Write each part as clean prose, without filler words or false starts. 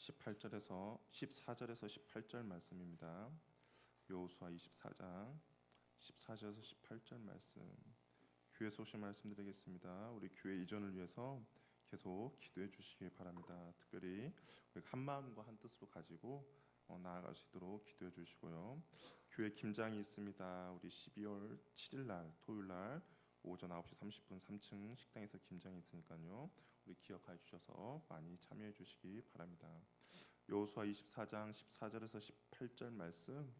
18절에서 14절에서 18절 말씀입니다. 여호수아 24장 14절에서 18절 말씀. 교회 소식 말씀드리겠습니다. 우리 교회 이전을 위해서 계속 기도해 주시기 바랍니다. 특별히 우리 한 마음과 한 뜻으로 가지고 나아갈 수 있도록 기도해 주시고요. 교회 김장이 있습니다. 우리 12월 7일 날 토요일 날 오전 9시 30분 3층 식당에서 김장이 있으니까요. 우리 기억해 주셔서 많이 참여해 주시기 바랍니다. 여호수아 24장 14절에서 18절 말씀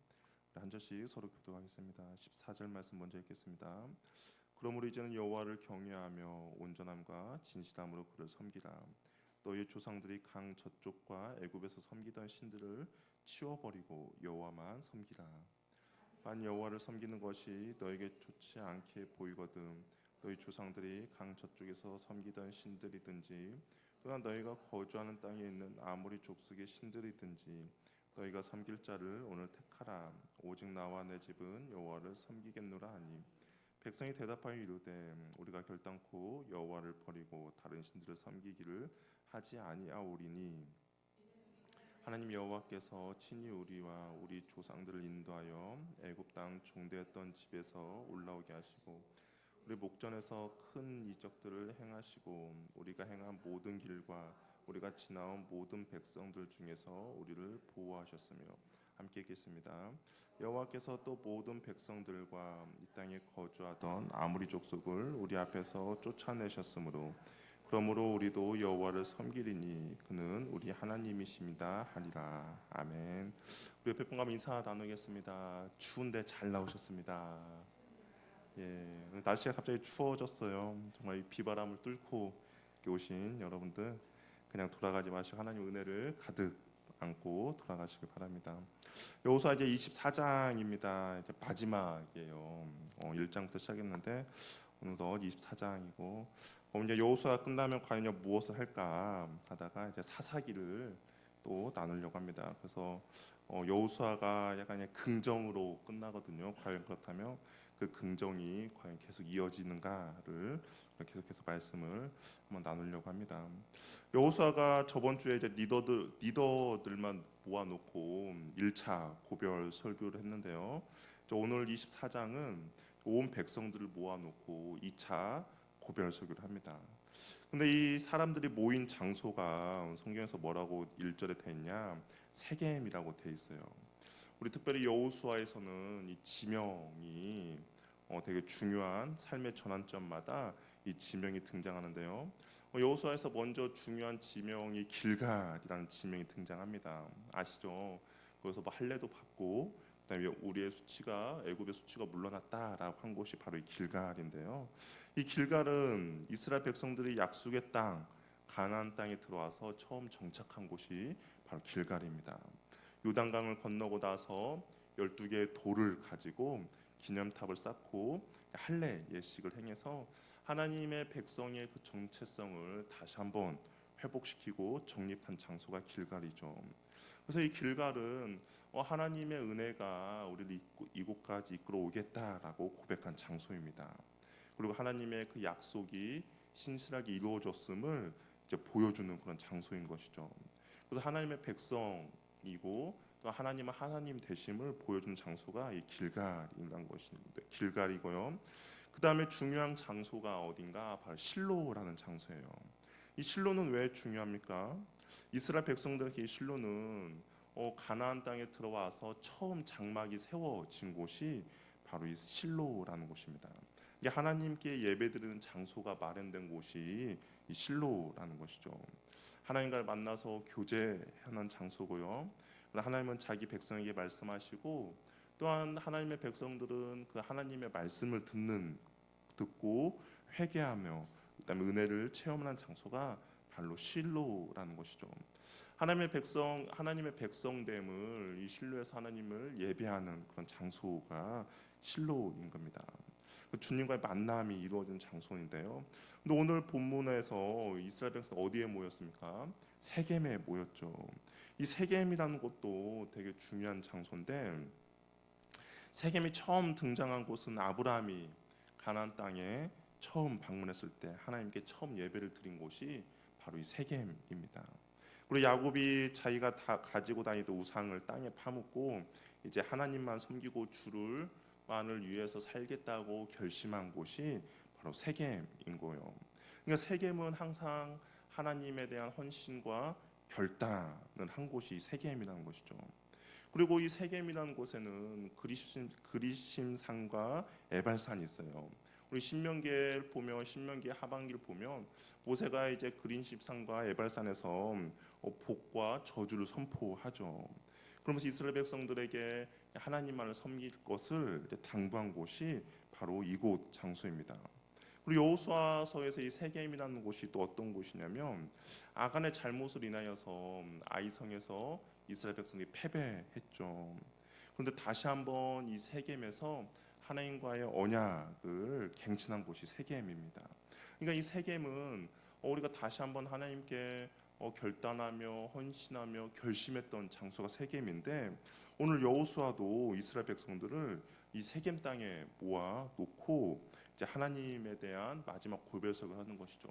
한 절씩 서로 교독하겠습니다. 14절 말씀 먼저 읽겠습니다. 그러므로 이제는 여호와를 경외하며 온전함과 진실함으로 그를 섬기라. 너희 조상들이 강 저쪽과 애굽에서 섬기던 신들을 치워버리고 여호와만 섬기라. 만 여호와를 섬기는 것이 너에게 좋지 않게 보이거든 너희 조상들이 강 저쪽에서 섬기던 신들이든지 또한 너희가 거주하는 땅에 있는 아모리 족속의 신들이든지 너희가 섬길 자를 오늘 택하라. 오직 나와 내 집은 여호와를 섬기겠노라 하니 백성이 대답하여 이르되 우리가 결단코 여호와를 버리고 다른 신들을 섬기기를 하지 아니하오리니 하나님 여호와께서 친히 우리와 우리 조상들을 인도하여 애굽 땅 종되었던 집에서 올라오게 하시고 우리 목전에서 큰 이적들을 행하시고 우리가 행한 모든 길과 우리가 지나온 모든 백성들 중에서 우리를 보호하셨으며 함께 읽겠습니다. 여호와께서 또 모든 백성들과 이 땅에 거주하던 아모리 족속을 우리 앞에서 쫓아내셨으므로 그러므로 우리도 여호와를 섬기리니 그는 우리 하나님이십니다 하리라. 아멘. 우리 옆에 분과 인사 나누겠습니다. 추운데 잘 나오셨습니다. 예, 날씨가 갑자기 추워졌어요. 정말 이 비바람을 뚫고 이렇게 오신 여러분들 그냥 돌아가지 마시고 하나님 은혜를 가득 안고 돌아가시길 바랍니다. 여호수아 이제 24장입니다. 이제 마지막이에요. 1장부터 시작했는데 오늘도 24장이고 이제 여호수아 끝나면 과연 무엇을 할까 하다가 이제 사사기를 또 나누려고 합니다. 그래서 여호수아가 약간 긍정으로 끝나거든요. 과연 그렇다면 그 긍정이 과연 계속 이어지는가를 계속해서 말씀을 한번 나누려고 합니다. 여호수아가 저번 주에 이제 리더들만 모아놓고 1차 고별 설교를 했는데요. 오늘 24장은 온 백성들을 모아놓고 2차 고별 설교를 합니다. 근데 이 사람들이 모인 장소가 성경에서 뭐라고 1절에 돼 있냐? 세겜이라고 돼 있어요. 우리 특별히 여호수아에서는 이 지명이 되게 중요한 삶의 전환점마다 이 지명이 등장하는데요. 여호수아에서 먼저 중요한 지명이 길갈이라는 지명이 등장합니다. 아시죠? 거기서 뭐 할례도 받고 그다음에 우리의 수치가 애굽의 수치가 물러났다라고 한 곳이 바로 이 길갈인데요. 이 길갈은 이스라엘 백성들이 약속의 땅 가나안 땅에 들어와서 처음 정착한 곳이 바로 길갈입니다. 요단강을 건너고 나서 12개의 돌을 가지고 기념탑을 쌓고 할례 예식을 행해서 하나님의 백성의 그 정체성을 다시 한번 회복시키고 정립한 장소가 길갈이죠. 그래서 이 길갈은 하나님의 은혜가 우리를 이곳까지 이끌어 오겠다라고 고백한 장소입니다. 그리고 하나님의 그 약속이 신실하게 이루어졌음을 이제 보여주는 그런 장소인 것이죠. 그래서 하나님의 백성이고 또 하나님은 하나님 되심을 보여주는 장소가 이 길갈이라는 것인데 길갈이고요. 그 다음에 중요한 장소가 어딘가 바로 실로라는 장소예요. 이 실로는 왜 중요합니까? 이스라엘 백성들에게 이 실로는 가나안 땅에 들어와서 처음 장막이 세워진 곳이 바로 이 실로라는 곳입니다. 이게 하나님께 예배드리는 장소가 마련된 곳이 이 실로라는 것이죠. 하나님과 만나서 교제하는 장소고요. 하나님은 자기 백성에게 말씀하시고 또한 하나님의 백성들은 그 하나님의 말씀을 듣고 회개하며 그다음에 은혜를 체험하는 장소가 바로 실로라는 것이죠. 하나님의 백성됨을 이 실로에서 하나님을 예배하는 그런 장소가 실로인 겁니다. 주님과의 만남이 이루어진 장소인데요. 근데 오늘 본문에서 이스라엘 백성 어디에 모였습니까? 세겜에 모였죠. 이 세겜이라는 곳도 되게 중요한 장소인데 세겜이 처음 등장한 곳은 아브라함이 가나안 땅에 처음 방문했을 때 하나님께 처음 예배를 드린 곳이 바로 이 세겜입니다. 그리고 야곱이 자기가 다 가지고 다니던 우상을 땅에 파묻고 이제 하나님만 섬기고 주를 만을 위해서 살겠다고 결심한 곳이 바로 세겜인 거예요. 그러니까 세겜은 항상 하나님에 대한 헌신과 결단을 한 곳이 세겜이라는 것이죠. 그리고 이 세겜이라는 곳에는 그리심산과 에발산이 있어요. 우리 신명기를 보면 신명기 하반기를 보면 모세가 이제 그리심산과 에발산에서 복과 저주를 선포하죠. 그러면서 이스라엘 백성들에게 하나님만을 섬길 것을 이제 당부한 곳이 바로 이곳 장소입니다. 그리고 여호수아서에서 이 세겜이라는 곳이 또 어떤 곳이냐면 아간의 잘못을 인하여서 아이성에서 이스라엘 백성이 패배했죠. 그런데 다시 한번 이 세겜에서 하나님과의 언약을 갱신한 곳이 세겜입니다. 그러니까 이 세겜은 우리가 다시 한번 하나님께 결단하며 헌신하며 결심했던 장소가 세겜인데 오늘 여호수아도 이스라엘 백성들을 이 세겜 땅에 모아 놓고 이제 하나님에 대한 마지막 고백을 하는 것이죠.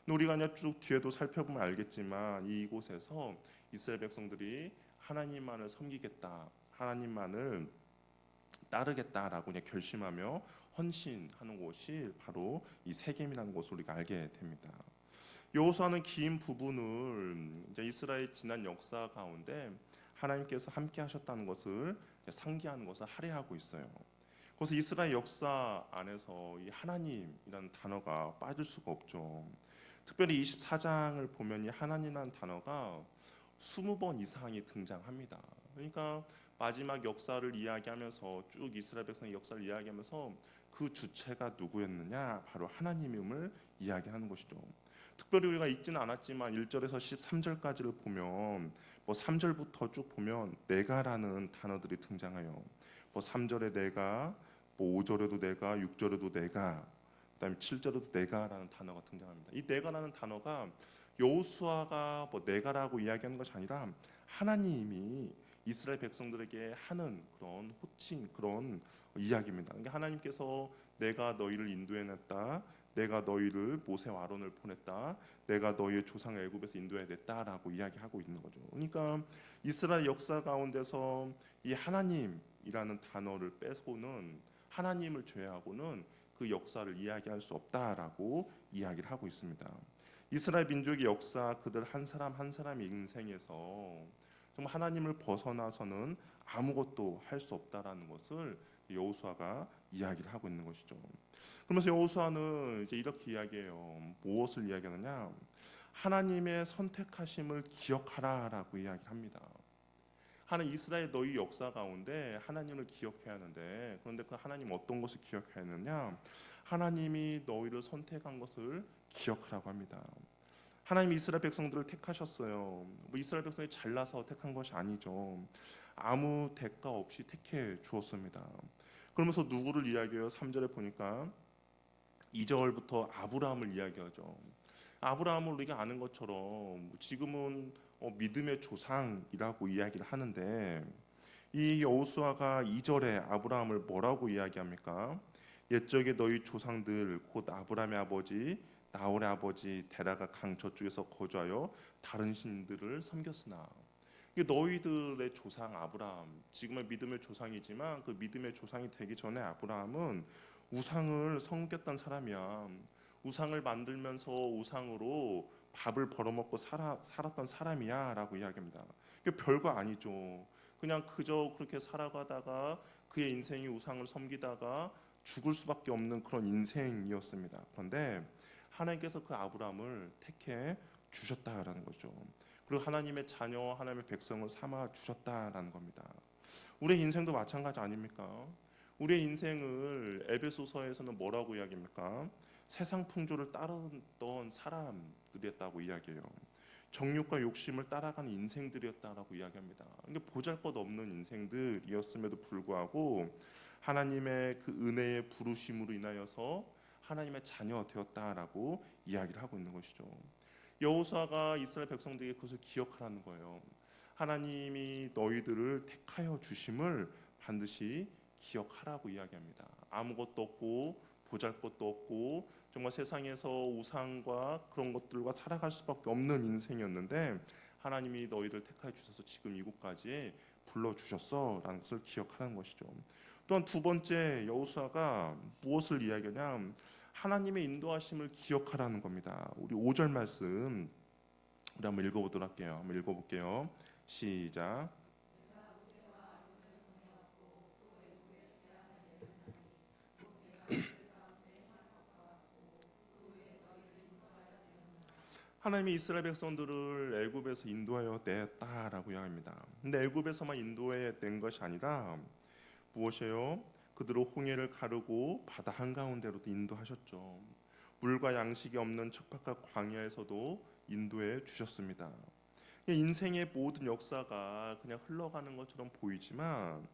근데 우리가 그냥 쭉 뒤에도 살펴보면 알겠지만 이곳에서 이스라엘 백성들이 하나님만을 섬기겠다, 하나님만을 따르겠다라고 그냥 결심하며 헌신하는 곳이 바로 이 세겜이라는 것을 우리가 알게 됩니다. 여호수아는 긴 부분을 이제 이스라엘 지난 역사 가운데 하나님께서 함께 하셨다는 것을 상기하는 것을 할애하고 있어요. 그래서 이스라엘 역사 안에서 이 하나님이라는 단어가 빠질 수가 없죠. 특별히 24장을 보면 이 하나님이라는 단어가 20번 이상이 등장합니다. 그러니까 마지막 역사를 이야기하면서 쭉 이스라엘 백성의 역사를 이야기하면서 그 주체가 누구였느냐? 바로 하나님임을 이야기하는 것이죠. 특별히 우리가 읽지는 않았지만 1절에서 13절까지를 보면 3절부터 쭉 보면 내가라는 단어들이 등장해요. 3절에 내가, 5절에도 내가, 6절에도 내가, 그다음에 7절에도 내가라는 단어가 등장합니다. 이 내가라는 단어가 여호수아가 내가라고 이야기하는 것이 아니라 하나님이 이스라엘 백성들에게 하는 그런 호칭, 그런 이야기입니다. 그러니까 하나님께서 내가 너희를 인도해냈다, 내가 너희를 모세와 아론을 보냈다, 내가 너희의 조상을 애굽에서 인도해냈다라고 이야기하고 있는 거죠. 그러니까 이스라엘 역사 가운데서 이 하나님이라는 단어를 빼고는 하나님을 제외하고는 그 역사를 이야기할 수 없다라고 이야기를 하고 있습니다. 이스라엘 민족의 역사, 그들 한 사람 한 사람의 인생에서 정말 하나님을 벗어나서는 아무것도 할 수 없다라는 것을 여호수아가 이야기를 하고 있는 것이죠. 그러면서 여호수아는 이제 이렇게 이야기해요. 무엇을 이야기하느냐? 하나님의 선택하심을 기억하라라고 이야기를 합니다. 하나님 이스라엘 너희 역사 가운데 하나님을 기억해야 하는데 그런데 그 하나님 어떤 것을 기억해야 하느냐? 하나님이 너희를 선택한 것을 기억하라고 합니다. 하나님이 이스라엘 백성들을 택하셨어요. 이스라엘 백성이 잘나서 택한 것이 아니죠. 아무 대가 없이 택해 주었습니다. 그러면서 누구를 이야기해요? 3절에 보니까 2절부터 아브라함을 이야기하죠. 아브라함을 우리가 아는 것처럼 지금은 믿음의 조상이라고 이야기를 하는데 이 여호수아가 2절에 아브라함을 뭐라고 이야기합니까? 옛적에 너희 조상들 곧 아브라함의 아버지 나홀의 아버지 데라가 강 저쪽에서 거주하여 다른 신들을 섬겼으나 너희들의 조상 아브라함 지금은 믿음의 조상이지만 그 믿음의 조상이 되기 전에 아브라함은 우상을 섬겼던 사람이야. 우상을 만들면서 우상으로 밥을 벌어먹고 살았던 사람이야 라고 이야기합니다. 별거 아니죠. 그냥 그저 그렇게 살아가다가 그의 인생이 우상을 섬기다가 죽을 수밖에 없는 그런 인생이었습니다. 그런데 하나님께서 그 아브라함을 택해 주셨다라는 거죠. 그리고 하나님의 자녀, 하나님의 백성을 삼아 주셨다라는 겁니다. 우리의 인생도 마찬가지 아닙니까? 우리의 인생을 에베소서에서는 뭐라고 이야기합니까? 세상 풍조를 따르던 사람들이었다고 이야기해요. 정욕과 욕심을 따라가는 인생들이었다라고 이야기합니다. 이게 보잘것없는 인생들이었음에도 불구하고 하나님의 그 은혜의 부르심으로 인하여서 하나님의 자녀 되었다라고 이야기를 하고 있는 것이죠. 여호수아가 이스라엘 백성들에게 그것을 기억하라는 거예요. 하나님이 너희들을 택하여 주심을 반드시 기억하라고 이야기합니다. 아무것도 없고 보잘것도 없고 정말 세상에서 우상과 그런 것들과 살아갈 수밖에 없는 인생이었는데 하나님이 너희들 택하여 주셔서 지금 이곳까지 불러주셨어라는 것을 기억하는 것이죠. 또한 두 번째, 여호수아가 무엇을 이야기하냐, 하나님의 인도하심을 기억하라는 겁니다. 우리 5절 말씀 우리 한번 읽어보도록 할게요. 한번 읽어볼게요. 시작. 하나님이 이스라엘 백성들을 애굽에서 인도하여 냈다라고 이야기합니다. 근데 애굽에서만 인도해 낸 것이 아니라 무엇이에요? 그들을 홍해를 가르고 바다 한가운데로도 인도하셨죠. 물과 양식이 없는 척박한 광야에서도 인도해 주셨습니다. 인생의 모든 역사가 그냥 흘러가는 것처럼 보이지만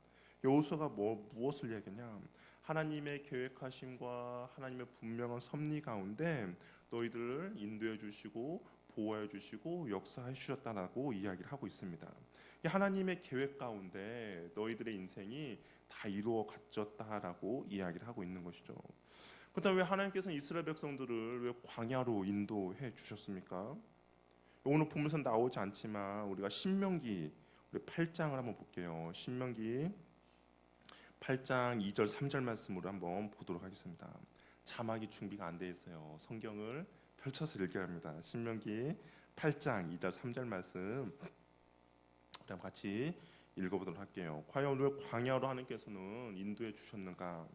여호수아가 무엇을 얘기하냐? 하나님의 계획하심과 하나님의 분명한 섭리 가운데 너희들을 인도해 주시고 보호해 주시고 역사해 주셨다라고 이야기를 하고 있습니다. 하나님의 계획 가운데 너희들의 인생이 다 이루어 갖졌다라고 이야기를 하고 있는 것이죠. 그렇다면 왜 하나님께서는 이스라엘 백성들을 왜 광야로 인도해 주셨습니까? 오늘 본문에서 나오지 않지만 우리가 신명기 우리 8장을 한번 볼게요. 신명기 8장 2절 3절 말씀으로 한번 보도록 하겠습니다. 자막이 준비가 안 돼 있어요. 성경을 펼쳐서 읽어야 합니다. 신명기 8장 2절 3절 말씀 우리 같이 읽어보도록 할게요. 과연 왜 광야로 하나님께서는 인도해 주셨는가?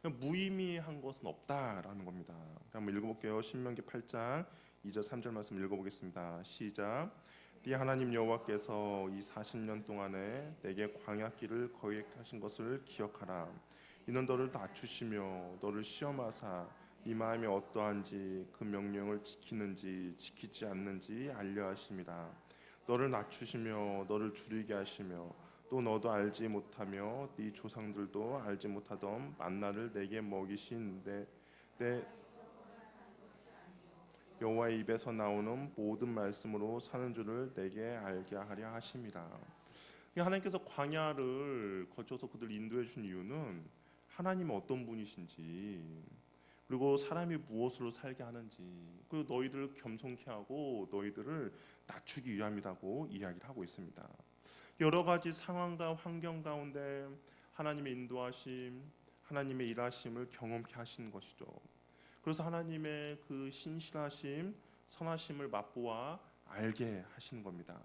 무의미한 것은 없다라는 겁니다. 한번 읽어볼게요. 신명기 8장 2절 3절 말씀 읽어보겠습니다. 시작. 네 하나님 여호와께서 이 40년 동안에 내게 광야길을 거역하신 것을 기억하라. 이는 너를 낮추시며 너를 시험하사 네 마음이 어떠한지 그 명령을 지키는지 지키지 않는지 알려 하심이라. 너를 낮추시며 너를 줄이게 하시며 또 너도 알지 못하며 네 조상들도 알지 못하던 만나를 내게 먹이신 내 여호와의 입에서 나오는 모든 말씀으로 사는 줄을 내게 알게 하려 하심이라. 하나님께서 광야를 거쳐서 그들 인도해 준 이유는 하나님은 어떤 분이신지, 그리고 사람이 무엇으로 살게 하는지, 그리고 너희들을 겸손케 하고 너희들을 낮추기 위함이라고 이야기를 하고 있습니다. 여러 가지 상황과 환경 가운데 하나님의 인도하심, 하나님의 일하심을 경험케 하시는 것이죠. 그래서 하나님의 그 신실하심, 선하심을 맛보아 알게 하시는 겁니다.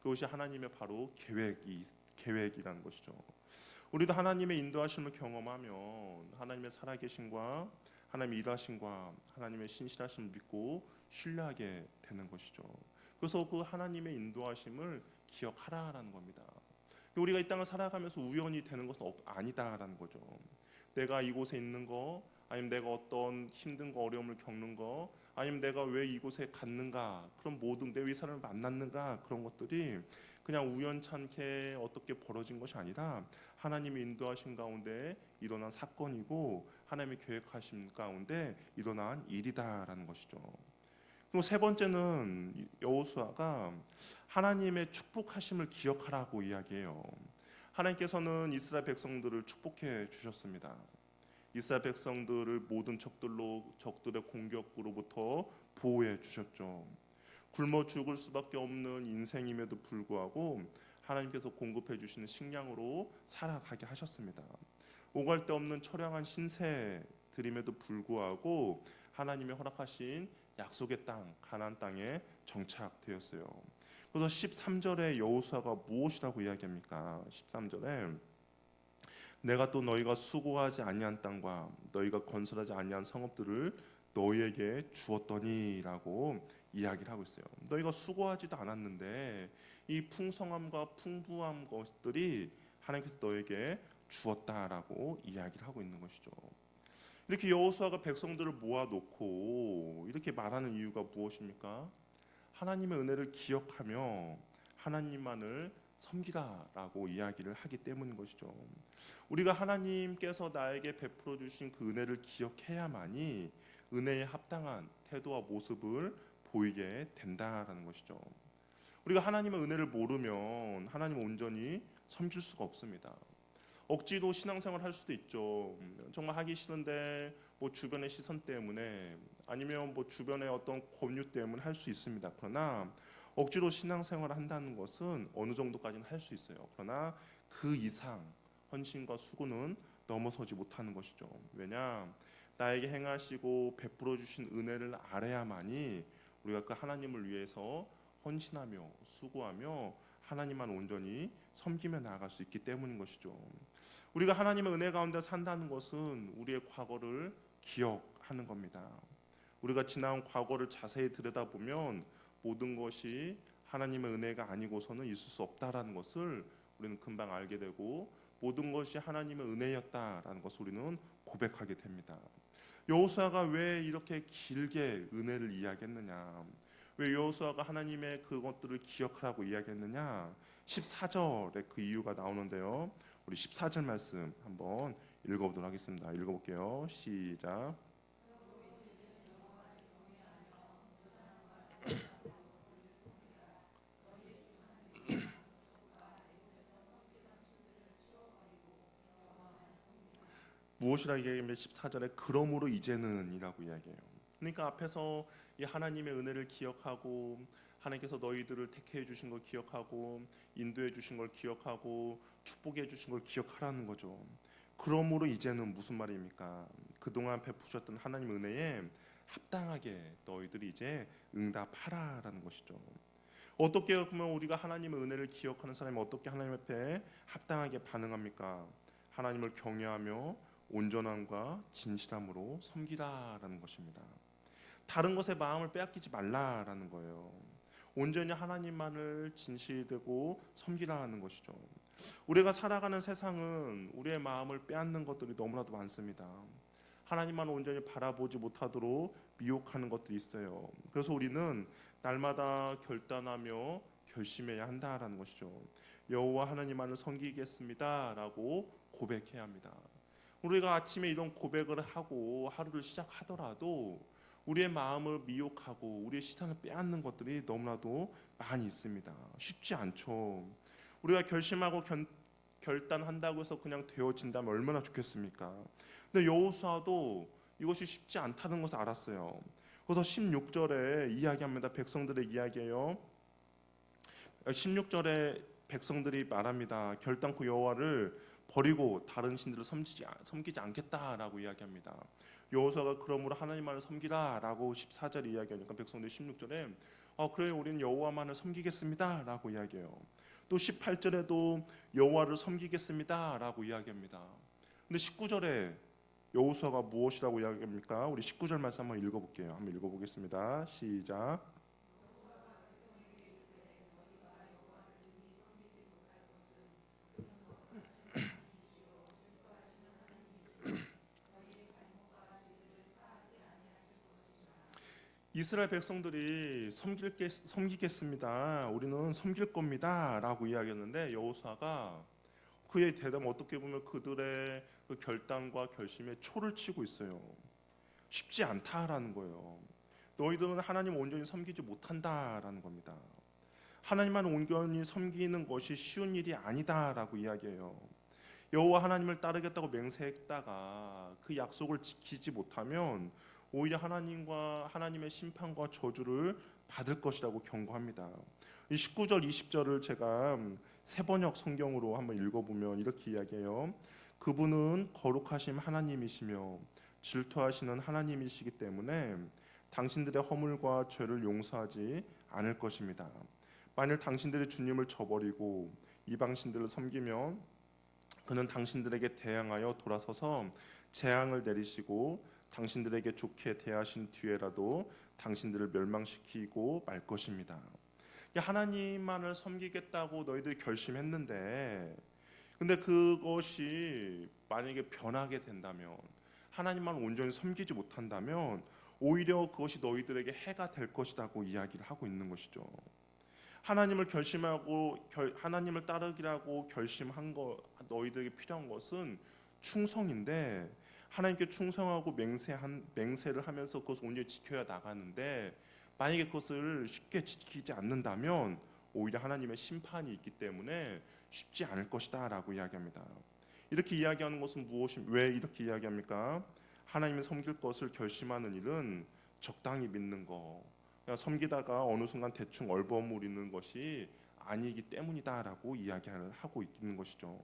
그것이 하나님의 바로 계획이라는 것이죠. 우리도 하나님의 인도하심을 경험하면 하나님의 살아계심과 하나님의 일하심과 하나님의 신실하심을 믿고 신뢰하게 되는 것이죠. 그래서 그 하나님의 인도하심을 기억하라라는 겁니다. 우리가 이 땅을 살아가면서 우연히 되는 것은 아니다라는 거죠. 내가 이곳에 있는 거, 아니면 내가 어떤 힘든 거, 어려움을 겪는 거, 아니면 내가 왜 이곳에 갔는가, 그런 모든 내 위 사람을 만났는가, 그런 것들이 그냥 우연찮게 어떻게 벌어진 것이 아니라 하나님의 인도하심 가운데 일어난 사건이고 하나님의 계획하심 가운데 일어난 일이다라는 것이죠. 그리고 세 번째는 여호수아가 하나님의 축복하심을 기억하라고 이야기해요. 하나님께서는 이스라엘 백성들을 축복해 주셨습니다. 이스라엘 백성들을 모든 적들의 공격으로부터 보호해 주셨죠. 굶어 죽을 수밖에 없는 인생임에도 불구하고 하나님께서 공급해 주시는 식량으로 살아가게 하셨습니다. 오갈 데 없는 처량한 신세들임에도 불구하고 하나님의 허락하신 약속의 땅 가나안 땅에 정착되었어요. 그래서 13절에 여호수아가 무엇이라고 이야기합니까? 13절에 내가 또 너희가 수고하지 아니한 땅과 너희가 건설하지 아니한 성읍들을 너희에게 주었더니라고 이야기를 하고 있어요. 너희가 수고하지도 않았는데 이 풍성함과 풍부한 것들이 하나님께서 너에게 주었다라고 이야기를 하고 있는 것이죠. 이렇게 여호수아가 백성들을 모아놓고 이렇게 말하는 이유가 무엇입니까? 하나님의 은혜를 기억하며 하나님만을 섬기라라고 이야기를 하기 때문인 것이죠. 우리가 하나님께서 나에게 베풀어 주신 그 은혜를 기억해야만이 은혜에 합당한 태도와 모습을 보이게 된다라는 것이죠. 우리가 하나님의 은혜를 모르면 하나님을 온전히 섬길 수가 없습니다. 억지로 신앙생활 할 수도 있죠. 정말 하기 싫은데 뭐 주변의 시선 때문에 아니면 뭐 주변의 어떤 권유 때문에 할 수 있습니다. 그러나 억지로 신앙생활을 한다는 것은 어느 정도까지는 할 수 있어요. 그러나 그 이상 헌신과 수고는 넘어서지 못하는 것이죠. 왜냐? 나에게 행하시고 베풀어 주신 은혜를 알아야만이 우리가 그 하나님을 위해서 헌신하며 수고하며 하나님만 온전히 섬기며 나아갈 수 있기 때문인 것이죠. 우리가 하나님의 은혜 가운데 산다는 것은 우리의 과거를 기억하는 겁니다. 우리가 지나온 과거를 자세히 들여다보면 모든 것이 하나님의 은혜가 아니고서는 있을 수 없다라는 것을 우리는 금방 알게 되고, 모든 것이 하나님의 은혜였다라는 것을 우리는 고백하게 됩니다. 여호수아가 왜 이렇게 길게 은혜를 이야기했느냐, 왜 여호수아가 하나님의 그것들을 기억하라고 이야기했느냐, 14절에 그 이유가 나오는데요. 우리 14절 말씀 한번 읽어보도록 하겠습니다. 읽어볼게요. 시작. 무엇이라 이야기하면 14절에 그러므로 이제는 이라고 이야기해요. 그러니까 앞에서 이 하나님의 은혜를 기억하고, 하나님께서 너희들을 택해 주신 걸 기억하고, 인도해 주신 걸 기억하고, 축복해 주신 걸 기억하라는 거죠. 그러므로 이제는 무슨 말입니까? 그동안 베푸셨던 하나님 은혜에 합당하게 너희들이 이제 응답하라라는 것이죠. 어떻게 보면 우리가 하나님의 은혜를 기억하는 사람이 어떻게 하나님 앞에 합당하게 반응합니까? 하나님을 경외하며 온전함과 진실함으로 섬기라라는 것입니다. 다른 것에 마음을 빼앗기지 말라라는 거예요. 온전히 하나님만을 진실되고 섬기라는 것이죠. 우리가 살아가는 세상은 우리의 마음을 빼앗는 것들이 너무나도 많습니다. 하나님만 온전히 바라보지 못하도록 미혹하는 것들이 있어요. 그래서 우리는 날마다 결단하며 결심해야 한다라는 것이죠. 여호와 하나님만을 섬기겠습니다라고 고백해야 합니다. 우리가 아침에 이런 고백을 하고 하루를 시작하더라도 우리의 마음을 미혹하고 우리의 시간을 빼앗는 것들이 너무나도 많이 있습니다. 쉽지 않죠. 우리가 결심하고 결단한다고 해서 그냥 되어진다면 얼마나 좋겠습니까? 근데 여호수아도 이것이 쉽지 않다는 것을 알았어요. 그래서 16절에 이야기합니다. 백성들의 이야기예요. 16절에 백성들이 말합니다. 결단코 여호와를 버리고 다른 신들을 섬기지 않겠다라고 이야기합니다. 여호수아가 그러므로 하나님만을 섬기라라고 14절에 이야기하니까 백성들이 16절에 그래 우리는 여호와만을 섬기겠습니다라고 이야기해요. 또 18절에도 여호와를 섬기겠습니다라고 이야기합니다. 근데 19절에 여호수아가 무엇이라고 이야기합니까? 우리 19절 말씀 한번 읽어볼게요. 한번 읽어보겠습니다. 시작. 이스라엘 백성들이 섬기겠습니다. 우리는 섬길 겁니다라고 이야기했는데 여호수아가 그의 대답은 어떻게 보면 그들의 그 결단과 결심에 초를 치고 있어요. 쉽지 않다라는 거예요. 너희들은 하나님 온전히 섬기지 못한다라는 겁니다. 하나님만 온전히 섬기는 것이 쉬운 일이 아니다라고 이야기해요. 여호와 하나님을 따르겠다고 맹세했다가 그 약속을 지키지 못하면 오히려 하나님의 심판과 저주를 받을 것이라고 경고합니다. 이 19절 20절을 제가 세번역 성경으로 한번 읽어보면 이렇게 이야기해요. 그분은 거룩하신 하나님이시며 질투하시는 하나님이시기 때문에 당신들의 허물과 죄를 용서하지 않을 것입니다. 만일 당신들이 주님을 저버리고 이방신들을 섬기면 그는 당신들에게 대항하여 돌아서서 재앙을 내리시고 당신들에게 좋게 대하신 뒤에라도 당신들을 멸망시키고 말 것입니다. 하나님만을 섬기겠다고 너희들이 결심했는데, 근데 그것이 만약에 변하게 된다면, 하나님만 온전히 섬기지 못한다면 오히려 그것이 너희들에게 해가 될 것이라고 이야기를 하고 있는 것이죠. 하나님을 결심하고 하나님을 따르기라고 결심한 거, 너희들에게 필요한 것은 충성인데, 하나님께 충성하고 맹세를 하면서 그것을 온전히 지켜야 나가는데, 만약에 그것을 쉽게 지키지 않는다면 오히려 하나님의 심판이 있기 때문에 쉽지 않을 것이다라고 이야기합니다. 이렇게 이야기하는 것은 왜 이렇게 이야기합니까? 하나님을 섬길 것을 결심하는 일은 적당히 믿는 거, 그냥 섬기다가 어느 순간 대충 얼버무리는 것이 아니기 때문이다라고 이야기를 하고 있는 것이죠.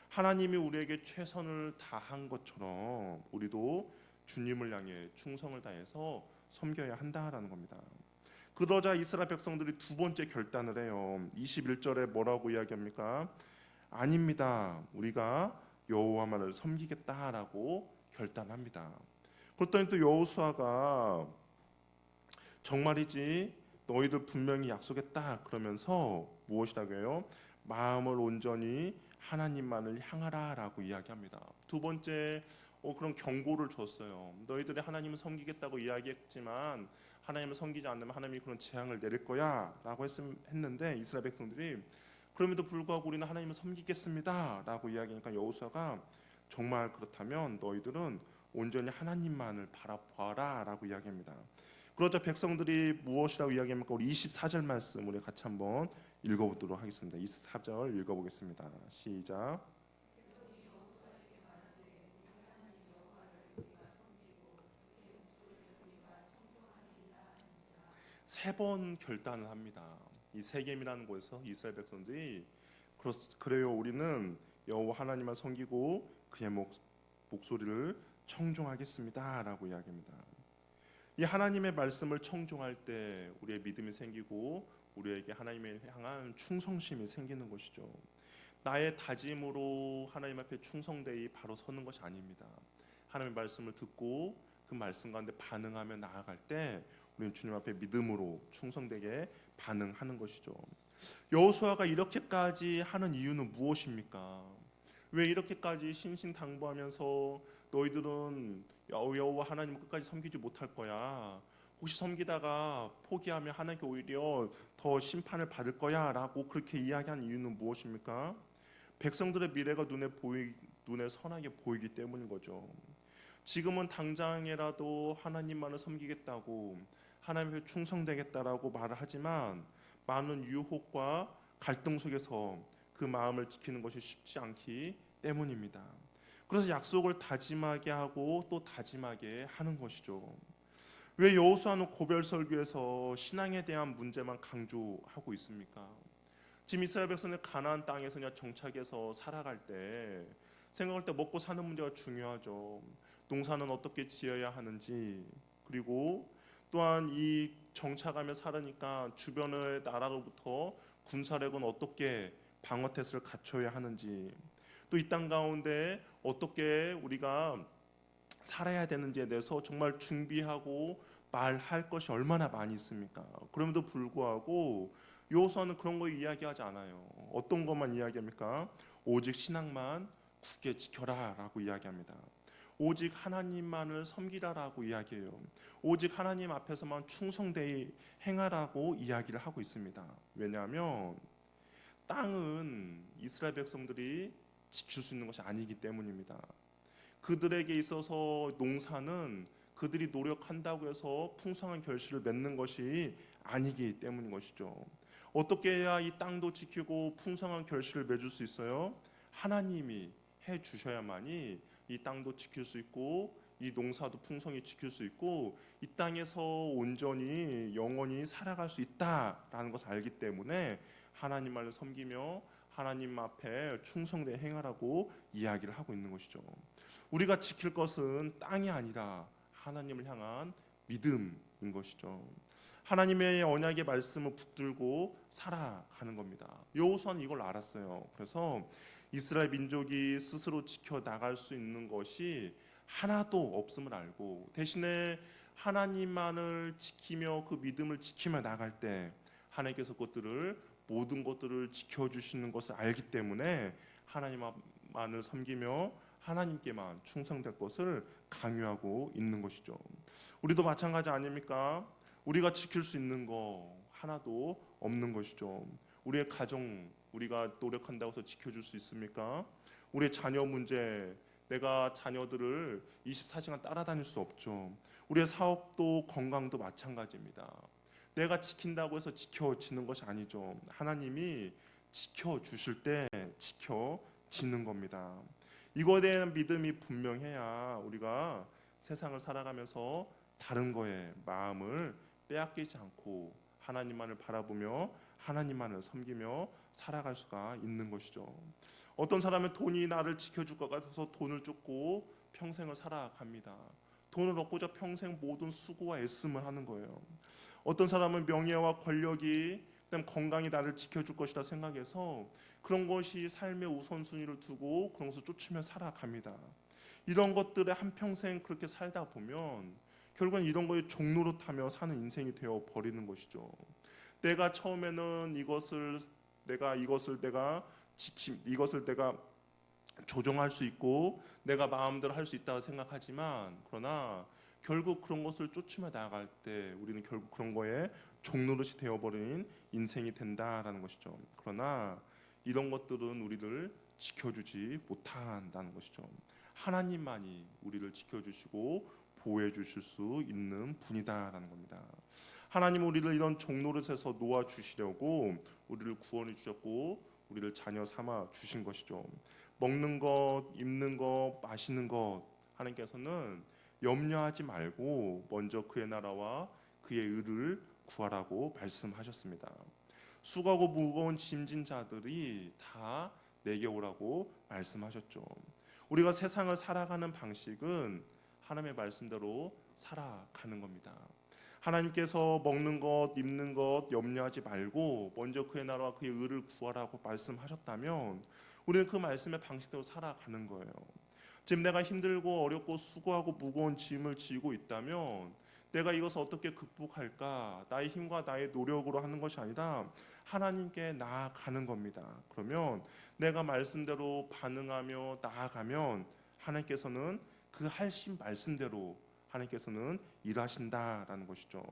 하나님이 우리에게 최선을 다한 것처럼 우리도 주님을 향해 충성을 다해서 섬겨야 한다라는 겁니다. 그러자 이스라엘 백성들이 두 번째 결단을 해요. 21절에 뭐라고 이야기합니까? 아닙니다. 우리가 여호와만을 섬기겠다라고 결단합니다. 그랬더니 또 여호수아가 정말이지 너희들 분명히 약속했다 그러면서 무엇이라고 해요? 마음을 온전히 하나님만을 향하라라고 이야기합니다. 두 번째 그런 경고를 줬어요. 너희들이 하나님을 섬기겠다고 이야기했지만 하나님을 섬기지 않으면 하나님이 그런 재앙을 내릴 거야라고 했는데 이스라엘 백성들이 그럼에도 불구하고 우리는 하나님을 섬기겠습니다라고 이야기하니까 여호수아가 정말 그렇다면 너희들은 온전히 하나님만을 바라봐라라고 이야기합니다. 그러자 백성들이 무엇이라고 이야기합니까? 우리 24절 말씀 우리 같이 한번 읽어보도록 하겠습니다. 24절 읽어보겠습니다. 시작. 세 번 결단을 합니다. 이 세겜이라는 곳에서 이스라엘 백성들이 그래요 우리는 여호와 하나님만 섬기고 그의 목소리를 청종하겠습니다라고 이야기합니다. 이 하나님의 말씀을 청종할 때 우리의 믿음이 생기고 우리에게 하나님에 향한 충성심이 생기는 것이죠. 나의 다짐으로 하나님 앞에 충성되이 바로 서는 것이 아닙니다. 하나님의 말씀을 듣고 그 말씀 가운데 반응하며 나아갈 때 우리는 주님 앞에 믿음으로 충성되게 반응하는 것이죠. 여호수아가 이렇게까지 하는 이유는 무엇입니까? 왜 이렇게까지 신신당부하면서 너희들은 여호와 하나님을 끝까지 섬기지 못할 거야. 혹시 섬기다가 포기하면 하나님께 오히려 더 심판을 받을 거야 라고 그렇게 이야기한 이유는 무엇입니까? 백성들의 미래가 눈에 선하게 보이기 때문인 거죠. 지금은 당장이라도 하나님만을 섬기겠다고 하나님께 충성되겠다라고 말을 하지만 많은 유혹과 갈등 속에서 그 마음을 지키는 것이 쉽지 않기 때문입니다. 그래서 약속을 다짐하게 하고 또 다짐하게 하는 것이죠. 왜 여호수아는 고별 설교에서 신앙에 대한 문제만 강조하고 있습니까? 지금 이스라엘 백성들 가나안 땅에서 그냥 정착해서 살아갈 때 생각할 때 먹고 사는 문제가 중요하죠. 농사는 어떻게 지어야 하는지, 그리고 또한 이 정착하며 살으니까 주변의 나라로부터 군사력은 어떻게 방어태세를 갖춰야 하는지, 또 이 땅 가운데 어떻게 우리가 살아야 되는지에 대해서 정말 준비하고 말할 것이 얼마나 많이 있습니까? 그럼에도 불구하고 여호수아는 그런 거 이야기하지 않아요. 어떤 것만 이야기합니까? 오직 신앙만 굳게 지켜라라고 이야기합니다. 오직 하나님만을 섬기라라고 이야기해요. 오직 하나님 앞에서만 충성되이 행하라고 이야기를 하고 있습니다. 왜냐하면 땅은 이스라엘 백성들이 지킬 수 있는 것이 아니기 때문입니다. 그들에게 있어서 농사는 그들이 노력한다고 해서 풍성한 결실을 맺는 것이 아니기 때문인 것이죠. 어떻게 해야 이 땅도 지키고 풍성한 결실을 맺을 수 있어요? 하나님이 해 주셔야만이 이 땅도 지킬 수 있고 이 농사도 풍성히 지킬 수 있고 이 땅에서 온전히 영원히 살아갈 수 있다라는 것을 알기 때문에 하나님만을 섬기며 하나님 앞에 충성되게 행하라고 이야기를 하고 있는 것이죠. 우리가 지킬 것은 땅이 아니라 하나님을 향한 믿음인 것이죠. 하나님의 언약의 말씀을 붙들고 살아가는 겁니다. 여호수아는 이걸 알았어요. 그래서 이스라엘 민족이 스스로 지켜 나갈 수 있는 것이 하나도 없음을 알고 대신에 하나님만을 지키며 그 믿음을 지키며 나갈 때 하나님께서 모든 것들을 지켜주시는 것을 알기 때문에 하나님만을 섬기며 하나님께만 충성될 것을 강요하고 있는 것이죠. 우리도 마찬가지 아닙니까? 우리가 지킬 수 있는 거 하나도 없는 것이죠. 우리의 가정 우리가 노력한다고 해서 지켜줄 수 있습니까? 우리의 자녀 문제 내가 자녀들을 24시간 따라다닐 수 없죠. 우리의 사업도 건강도 마찬가지입니다. 내가 지킨다고 해서 지켜지는 것이 아니죠. 하나님이 지켜주실 때 지켜지는 겁니다. 이거에 대한 믿음이 분명해야 우리가 세상을 살아가면서 다른 거에 마음을 빼앗기지 않고 하나님만을 바라보며 하나님만을 섬기며 살아갈 수가 있는 것이죠. 어떤 사람은 돈이 나를 지켜줄 것 같아서 돈을 쫓고 평생을 살아갑니다. 돈을 얻고자 평생 모든 수고와 애씀을 하는 거예요. 어떤 사람은 명예와 권력이 그다음 건강이 나를 지켜줄 것이다 생각해서 그런 것이 삶의 우선순위를 두고 그런 것을 쫓으며 살아갑니다. 이런 것들에 한평생 그렇게 살다 보면 결국은 이런 거에 종로로 타며 사는 인생이 되어 버리는 것이죠. 내가 처음에는 이것을 내가 조정할 수 있고 내가 마음대로 할 수 있다고 생각하지만 그러나 결국 그런 것을 쫓으며 나아갈 때 우리는 결국 그런 거에 종노릇이 되어버린 인생이 된다라는 것이죠. 그러나 이런 것들은 우리를 지켜주지 못한다는 것이죠. 하나님만이 우리를 지켜주시고 보호해 주실 수 있는 분이다라는 겁니다. 하나님은 우리를 이런 종노릇에서 놓아 주시려고 우리를 구원해 주셨고 우리를 자녀 삼아 주신 것이죠. 먹는 것, 입는 것, 마시는 것 하나님께서는 염려하지 말고 먼저 그의 나라와 그의 의를 구하라고 말씀하셨습니다. 수고하고 무거운 짐진 자들이 다 내게 오라고 말씀하셨죠. 우리가 세상을 살아가는 방식은 하나님의 말씀대로 살아가는 겁니다. 하나님께서 먹는 것, 입는 것 염려하지 말고 먼저 그의 나라와 그의 의를 구하라고 말씀하셨다면 우리는 그 말씀의 방식대로 살아가는 거예요. 지금 내가 힘들고 어렵고 수고하고 무거운 짐을 지고 있다면 내가 이것을 어떻게 극복할까? 나의 힘과 나의 노력으로 하는 것이 아니라 하나님께 나아가는 겁니다. 그러면 내가 말씀대로 반응하며 나아가면 하나님께서는 그 하신 말씀대로 하나님께서는 일하신다라는 것이죠.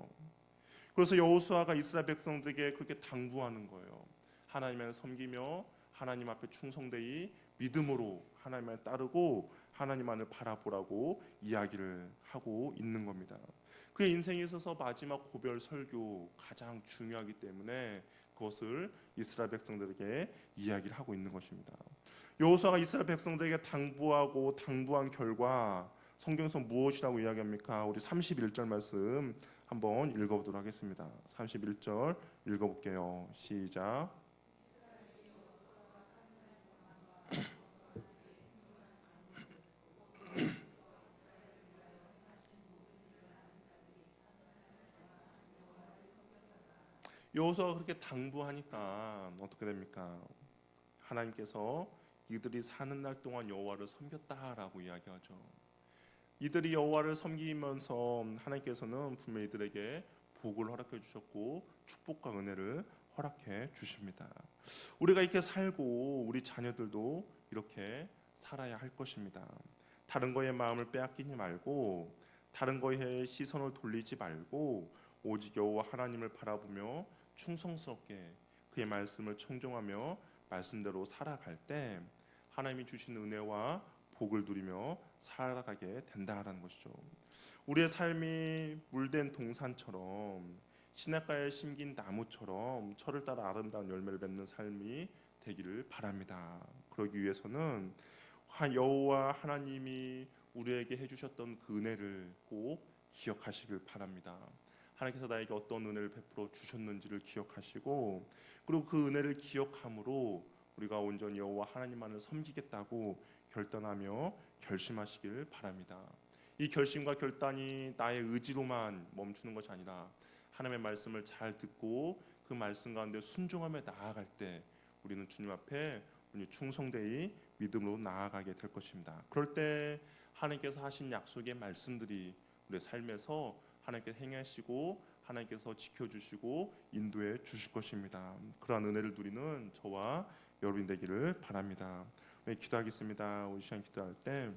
그래서 여호수아가 이스라엘 백성들에게 그렇게 당부하는 거예요. 하나님을 섬기며 하나님 앞에 충성되이 믿음으로 하나님을 따르고 하나님만을 바라보라고 이야기를 하고 있는 겁니다. 그의 인생에 있어서 마지막 고별 설교 가장 중요하기 때문에 그것을 이스라엘 백성들에게 이야기를 하고 있는 것입니다. 여호수아가 이스라엘 백성들에게 당부한 결과 성경에서 무엇이라고 이야기합니까? 우리 31절 말씀 한번 읽어보도록 하겠습니다. 31절 읽어볼게요. 시작. 여호수아가 그렇게 당부하니까 어떻게 됩니까? 하나님께서 이들이 사는 날 동안 여호와를 섬겼다라고 이야기하죠. 이들이 여호와를 섬기면서 하나님께서는 분명히 이들에게 복을 허락해 주셨고 축복과 은혜를 허락해 주십니다. 우리가 이렇게 살고 우리 자녀들도 이렇게 살아야 할 것입니다. 다른 거에 마음을 빼앗기지 말고 다른 거에 시선을 돌리지 말고 오직 여호와 하나님을 바라보며 충성스럽게 그의 말씀을 청종하며 말씀대로 살아갈 때 하나님이 주신 은혜와 복을 누리며 살아가게 된다라는 것이죠. 우리의 삶이 물된 동산처럼 시냇가에 심긴 나무처럼 철을 따라 아름다운 열매를 맺는 삶이 되기를 바랍니다. 그러기 위해서는 여호와 하나님이 우리에게 해주셨던 그 은혜를 꼭 기억하시길 바랍니다. 하나님께서 나에게 어떤 은혜를 베풀어 주셨는지를 기억하시고 그리고 그 은혜를 기억함으로 우리가 온전히 여호와 하나님만을 섬기겠다고 결단하며 결심하시길 바랍니다. 이 결심과 결단이 나의 의지로만 멈추는 것이 아니라 하나님의 말씀을 잘 듣고 그 말씀 가운데 순종하며 나아갈 때 우리는 주님 앞에 충성되이 믿음으로 나아가게 될 것입니다. 그럴 때 하나님께서 하신 약속의 말씀들이 우리의 삶에서 하나님께서 행하시고 하나님께서 지켜주시고 인도해 주실 것입니다. 그러한 은혜를 누리는 저와 여러분 되기를 바랍니다. 기도하겠습니다. 우리 시간 기도할 때